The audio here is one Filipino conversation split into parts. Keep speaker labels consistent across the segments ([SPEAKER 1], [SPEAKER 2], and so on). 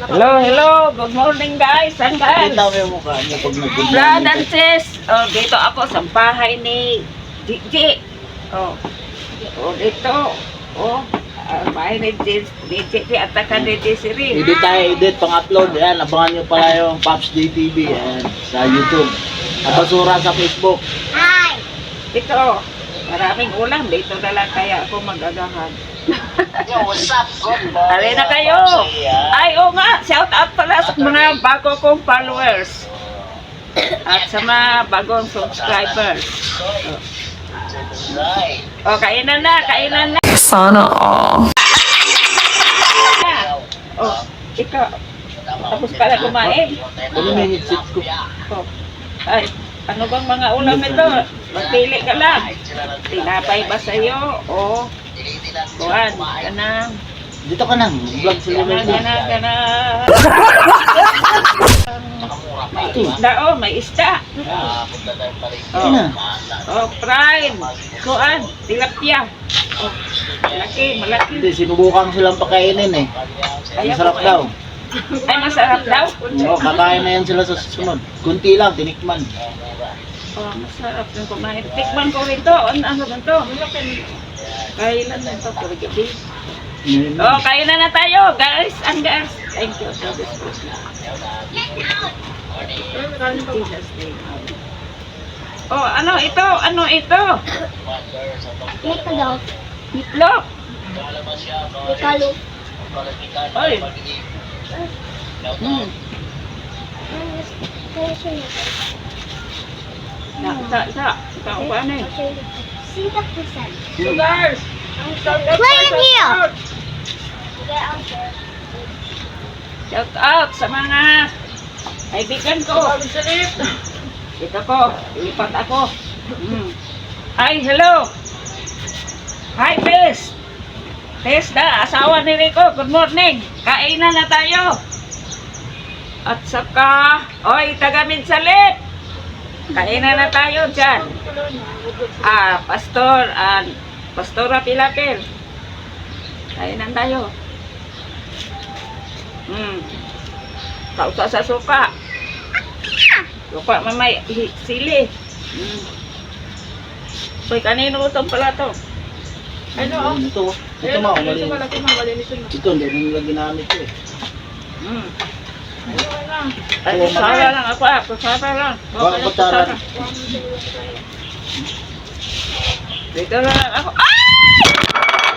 [SPEAKER 1] Hello, hello. Good morning guys. Saan guys?
[SPEAKER 2] Kita mo yung mukha niya pag nag-good
[SPEAKER 1] Brad and sis. Oh, dito ako sa bahay ni Gigi. Oh. Oh, dito. Oh. Bahay ni Gigi at saka ni Desiree.
[SPEAKER 2] Edit tayo, edit, pang-upload. Yan, abangan nyo pala yung Pops JTV yan, sa YouTube. At basura sa Facebook.
[SPEAKER 1] Dito. Maraming ulam. Dito na lang kaya ako mag-agahan.
[SPEAKER 2] Yo, what's up? Good morning.
[SPEAKER 1] Tali na kayo. Ay, oo nga. Shout out pala sa mga bago kong followers. At sa mga bagong subscribers. Oh, kainan na, kainan na.
[SPEAKER 3] Sana all.
[SPEAKER 1] Oh, ikaw. Tapos ka na kumain.
[SPEAKER 2] Ano may headset ko?
[SPEAKER 1] Oh. Ay, ano bang mga ulam ito? Magpili ka lang. Tinapay ba sa'yo? O kuhan, kanang.
[SPEAKER 2] Dito ka nang, vlog sa
[SPEAKER 1] Kanang,
[SPEAKER 2] Liverpool.
[SPEAKER 1] kanang. May isda, oh, may isda.
[SPEAKER 2] Ito na.
[SPEAKER 1] Oh, fried. Kuhan, tilapia. Oh, malaki, malaki.
[SPEAKER 2] Hindi, sinubukan silang pakainin eh. Masarap daw.
[SPEAKER 1] Ay, masarap daw.
[SPEAKER 2] Oo, kakain na yan sila sa susunod. Kunti lang, tinikman.
[SPEAKER 1] Oh, masarap yung kumain. Tikman ko rin to. Ano ba to? Kailan na ito? Kurigiti. Oh, kain na tayo, guys. And guys, thank you for this food. Oh, ano ito? Ano ito?
[SPEAKER 4] Ito daw.
[SPEAKER 1] Itlog.
[SPEAKER 4] Ikalo.
[SPEAKER 1] Oy. Hmm. Sa. Ikaw pa ano eh?
[SPEAKER 4] Sita percent.
[SPEAKER 1] Sugars.
[SPEAKER 4] Play it here.
[SPEAKER 1] Shout out sa mga kaibigan ko. Dito ko, ilipat ako. Ay, hello. Hi, Tess. Tess na, asawa ni Rico. Good morning. Kainan na tayo. At saka, oy, taga Minsalit. Kainan na tayo dyan. Pastora Pilapil. Kainan tayo. Kausa sa suka. Suka mamay sili. Uy, kanino itong pala to? Ano?
[SPEAKER 2] Ito, ito ma, malinis. Ito, hindi nila ginamit ko eh.
[SPEAKER 1] Ay, kusara lang ako kusara lang.
[SPEAKER 2] Baka kutsara.
[SPEAKER 1] Dito na lang ako.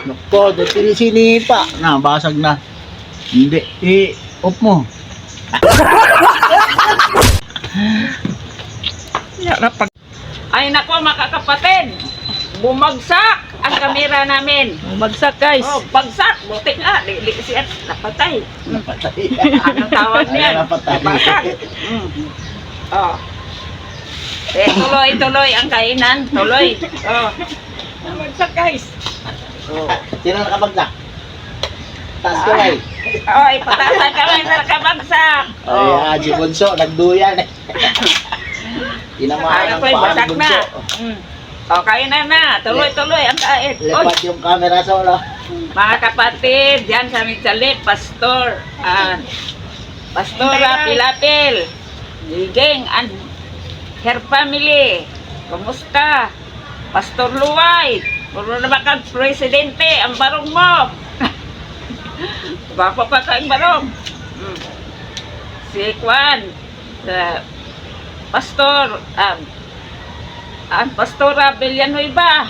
[SPEAKER 2] Nako, dito sinipa. Na, basag na. Hindi, off mo.
[SPEAKER 1] Ay nako mga kapatid, bumagsak ang kamera namin.
[SPEAKER 3] Bumagsak guys.
[SPEAKER 1] Oh, bagsak. Buti nga, siya napatay.
[SPEAKER 2] Napatay.
[SPEAKER 1] Anong tawag niyan?
[SPEAKER 2] Ay, napatay.
[SPEAKER 1] Napatay. Oh. Tuloy ang kainan. Tuloy. Oh. Bumagsak guys.
[SPEAKER 2] Oh, sino nakabagsak? Taas ko ay.
[SPEAKER 1] Oy, patasan kamay na nakabagsak.
[SPEAKER 2] Ay, Haji Bunso, nagduyan eh. Inamaan
[SPEAKER 1] Ano
[SPEAKER 2] ang
[SPEAKER 1] pa,
[SPEAKER 2] paan
[SPEAKER 1] bagsak
[SPEAKER 2] Bunso.
[SPEAKER 1] na. Oh, kainan na. Tuloy ang kain. Oy.
[SPEAKER 2] Lepat yung camera sa ulo.
[SPEAKER 1] Mga kapatid, yan sa Minsalit, Pastor, Pastora Pilapil, Ligeng, and her family. Kumusta? Pastor Luway, puro na ba kang presidente, ang barong mo? Bako pa kang barong. Si Juan, Pastor, ang Pastora Villanueva.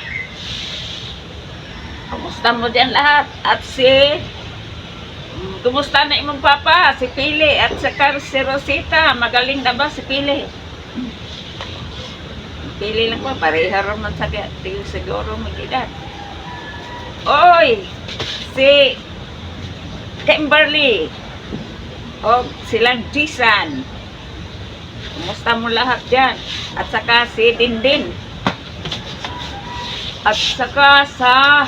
[SPEAKER 1] Kumusta mo dyan lahat? At kumusta na imong papa? Si Pili at saka si Rosita. Magaling na ba si Pili? Pili lang po, pareha naman sa siguro mag-edad. Oy! Si Kimberly. O silang Jisan. Kumusta mo lahat dyan? At saka si Dindin. At saka sa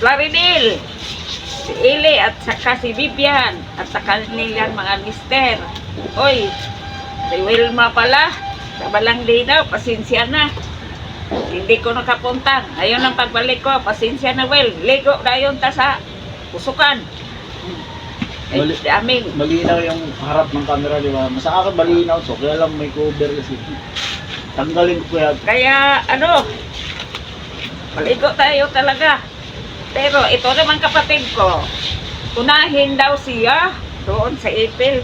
[SPEAKER 1] Claridel, si Ili at saka si Vivian at saka nilang mga mister. Oy, si Wilma pala, kabalang linaw, pasensya na. Hindi ko nakapunta. Ayun ang pagbalik ko, pasensya na Will. Ligo na yun ta sa pusukan.
[SPEAKER 2] Mali-
[SPEAKER 1] Daming.
[SPEAKER 2] Malinaw yung harap ng camera, di ba? Mas akin malinaw, so kaya lang may cover kasi. Tanggalin ko yan.
[SPEAKER 1] Kaya ano, maligo tayo talaga. Pero ito naman kapatid ko, unahin daw siya doon sa ipil.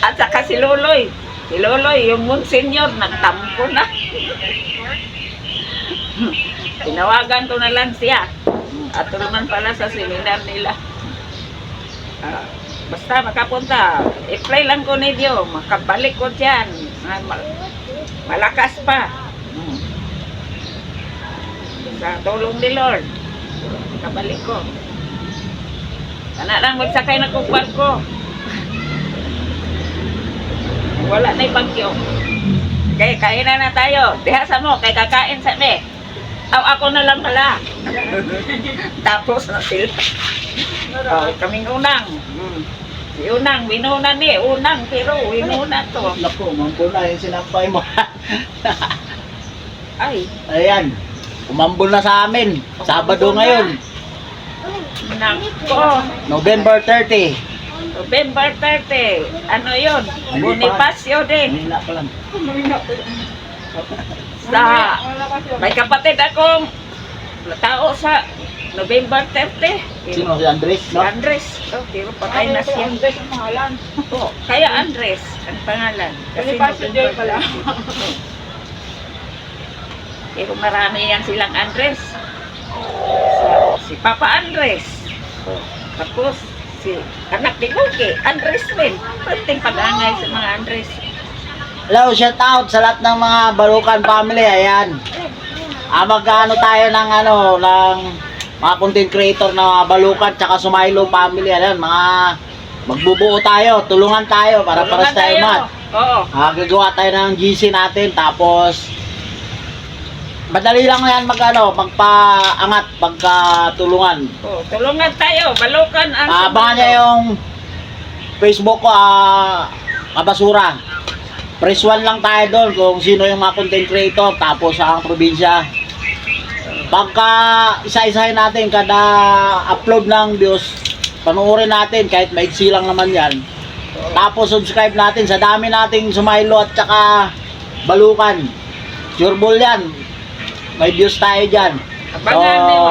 [SPEAKER 1] At saka si Loloy. Si Loloy, yung Monsignor, nagtampo na. Tinawagan ko na lang siya. At naman pala sa seminar nila. Basta makapunta, i-pray lang ko ninyo, makabalik ko dyan. Malakas pa. Sa tulong ni Lord, makabalik ko. Sana lang magsakay na kong barko. Wala na yung bagyo. Okay, kainan na tayo. Dihasa mo, kay kakain sa me. Ako na lang pala. Tapos na sila. Kaming unang. Si unang, winuna ni. Unang, pero winuna to.
[SPEAKER 2] Naku, mambol na yung sinampay mo.
[SPEAKER 1] Ay,
[SPEAKER 2] Ayan, umambol na sa amin. Sabado ngayon,
[SPEAKER 1] nako.
[SPEAKER 2] November 30.
[SPEAKER 1] November 30. Ano yun? Bonifacio din.
[SPEAKER 2] Mahina pa lang.
[SPEAKER 1] Sa, may kapatid akong tao sa November 30.
[SPEAKER 2] Sino si Andres,
[SPEAKER 1] Si
[SPEAKER 2] no?
[SPEAKER 1] Andres. Oh, pero patay na siya.
[SPEAKER 3] Andres ang pangalan.
[SPEAKER 1] Oh, kaya Andres ang pangalan.
[SPEAKER 3] Bonifacio Joy pala.
[SPEAKER 1] Pero marami yan silang Andres. Si Papa Andres. Oh, tapos si anak ni Buki, Andres din. Pwedeng pag-angay sa mga Andres.
[SPEAKER 2] Hello, shout out sa lahat ng mga Balukan family. Ayan. Mag-ano tayo ng mga content creator na Balukan tsaka Sumailo family. Ayan, magbubuo tayo, tulungan tayo para
[SPEAKER 1] Tulungan
[SPEAKER 2] tayo mat.
[SPEAKER 1] Oo.
[SPEAKER 2] Gagawa tayo ng GC natin tapos madali lang yan magpaangat pagkatulungan.
[SPEAKER 1] Oh, tulungan tayo, Balukan ang
[SPEAKER 2] Abangan niya yung Facebook ko, Kabasura. Press 1 lang tayo doon kung sino yung mga content creator tapos ang probinsya. Pagka isa-isahin natin kada upload ng Diyos, panuorin natin kahit maiksi lang naman yan. Tapos subscribe natin sa dami nating Sumailo at saka Balukan. Sure ball yan. May views tayo dyan.
[SPEAKER 1] Abangan niyo.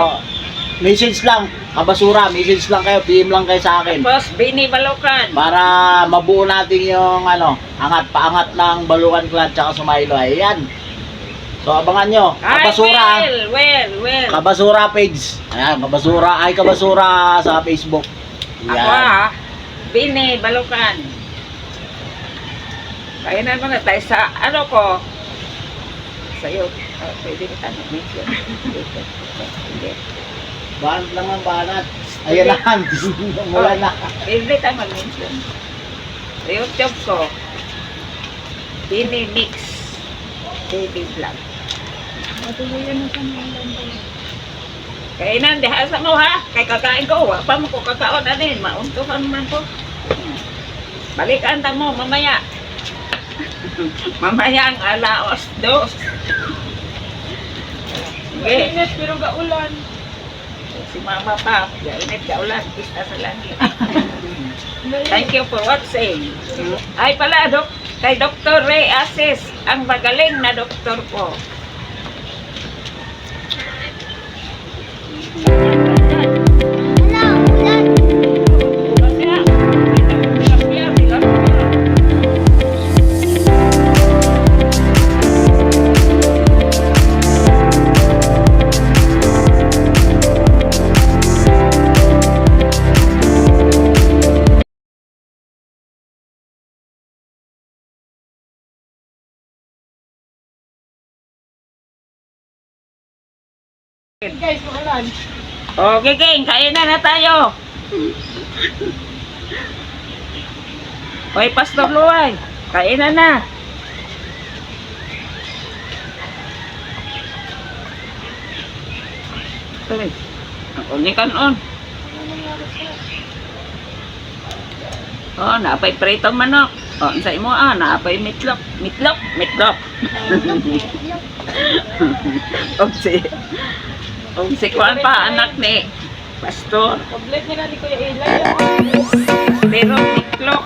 [SPEAKER 2] Message lang. Kabasura, message lang kayo. PM lang kayo sa akin.
[SPEAKER 1] Tapos Bini Balukan.
[SPEAKER 2] Para mabuo natin yung paangat ng Balukan Clan tsaka Sumailo. Ayan. So abangan nyo. Kabasura.
[SPEAKER 1] Well.
[SPEAKER 2] Kabasura page. Ayan, Kabasura sa Facebook.
[SPEAKER 1] Ako Bini Balukan. Kaya na mga tayo sa ko. Sa'yo. Pwede kita mention. Hindi.
[SPEAKER 2] Banat lang ang banat. Ayan na. Mula na.
[SPEAKER 1] Pwede tayo mag-mention. Sa YouTube ko. Bini Mix. Baby Vlog. Kainan, dihasa mo ha. Kay kakain ko. Wa pa mo ko kakaon na din. Mauntuhan man ko. Balikan ta mo mamaya. Mamaya ang alaos dos. Okay.
[SPEAKER 3] Init pero gaulan.
[SPEAKER 1] Si Mama pa. Init ka ulan. Pista sa langit. Thank you for watching. Ay pala, kay Dr. Ray Asis, ang magaling na doktor ko.
[SPEAKER 4] Hello, ulan.
[SPEAKER 3] Guys, ulan.
[SPEAKER 1] Okay, King, kainan na tayo. Hoy, Pastor Luay, kainan na. Tuloy. Ang kanon. Oh, naapay pritong manok. Oh, sa imo naapay meatloaf. Meatloaf. Og si kuan pa anak ni Pastor.
[SPEAKER 3] Complete niya na ni Kuya Eli.
[SPEAKER 1] Pero tiklok.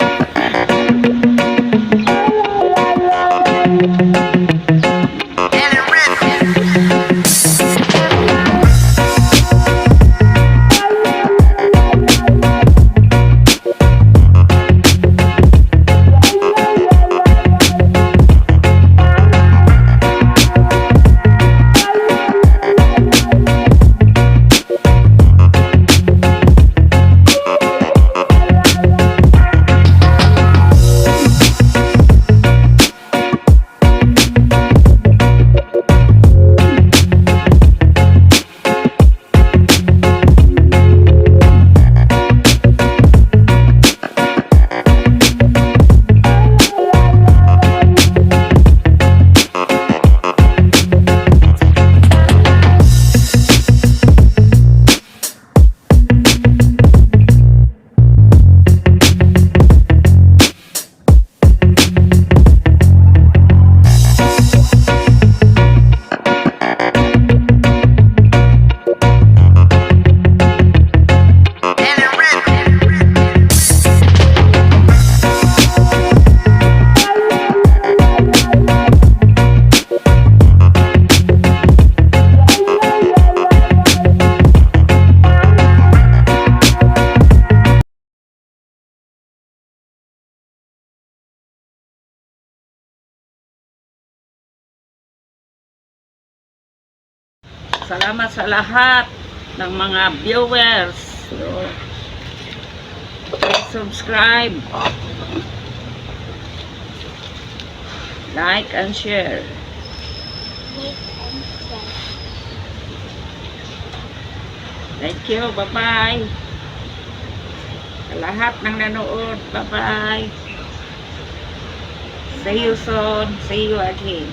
[SPEAKER 1] Salamat sa lahat ng mga viewers. So, please subscribe, like and share. Thank you. Bye-bye. Sa lahat ng nanood. Bye-bye. See you soon. See you again.